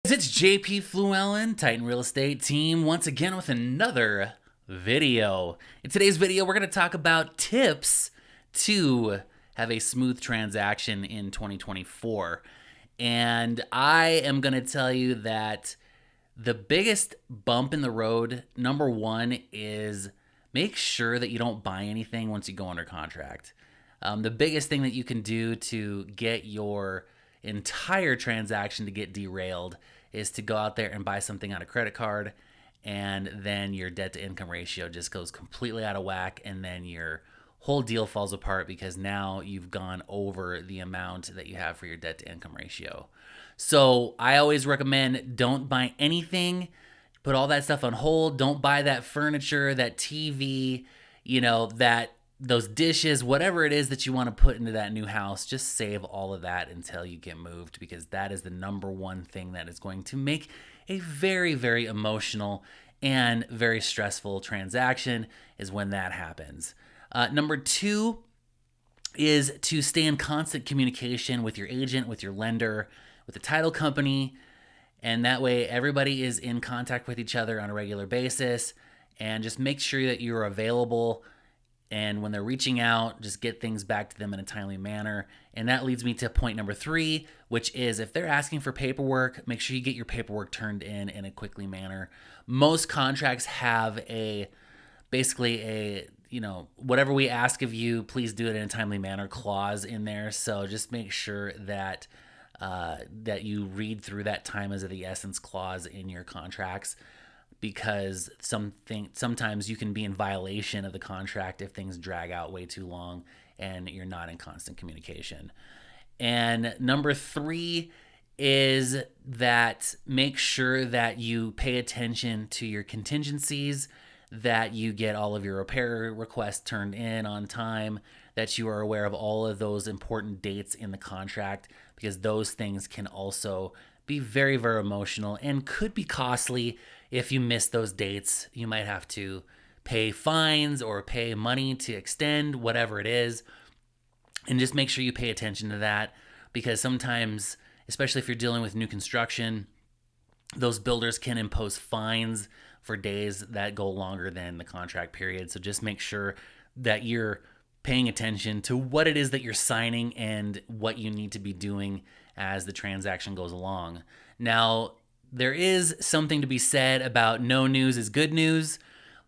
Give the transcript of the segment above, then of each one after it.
It's JP Fluellen, Titan Real Estate Team, once again with another video. In today's video, we're going to talk about tips to have a smooth transaction in 2024. And I am going to tell you that the biggest bump in the road, number one, is make sure that you don't buy anything once you go under contract. The biggest thing that you can do to get your entire transaction to get derailed is to go out there and buy something on a credit card, and then your debt to income ratio just goes completely out of whack, and then your whole deal falls apart because now you've gone over the amount that you have for your debt to income ratio. So I always recommend don't buy anything. Put all that stuff on hold. Don't buy that furniture, that TV, those dishes, whatever it is that you want to put into that new house. Just save all of that until you get moved, because that is the number one thing that is going to make a very, very emotional and very stressful transaction, is when that happens. Number two is to stay in constant communication with your agent, with your lender, with the title company, and that way everybody is in contact with each other on a regular basis. And just make sure that you're available, and when they're reaching out, just get things back to them in a timely manner. And that leads me to point number three, which is if they're asking for paperwork, make sure you get your paperwork turned in a quickly manner. Most contracts have basically a whatever we ask of you, please do it in a timely manner clause in there. So just make sure that that you read through that time as of the essence clause in your contracts, because sometimes you can be in violation of the contract if things drag out way too long and you're not in constant communication. And number three is that make sure that you pay attention to your contingencies, that you get all of your repair requests turned in on time, that you are aware of all of those important dates in the contract, because those things can also be very, very emotional and could be costly. If you miss those dates, you might have to pay fines or pay money to extend, whatever it is. And just make sure you pay attention to that, because sometimes, especially if you're dealing with new construction, those builders can impose fines for days that go longer than the contract period. So just make sure that you're paying attention to what it is that you're signing and what you need to be doing as the transaction goes along. Now, there is something to be said about no news is good news,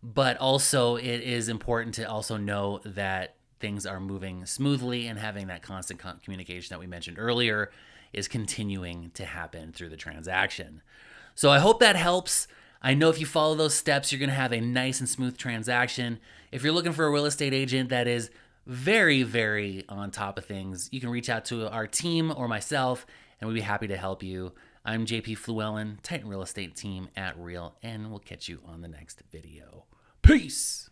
but also it is important to also know that things are moving smoothly, and having that constant communication that we mentioned earlier is continuing to happen through the transaction. So I hope that helps. I know if you follow those steps, you're going to have a nice and smooth transaction. If you're looking for a real estate agent that is very, very on top of things, you can reach out to our team or myself, and we'd be happy to help you. I'm JP Fluellen, Titan Real Estate Team at Real, and we'll catch you on the next video. Peace!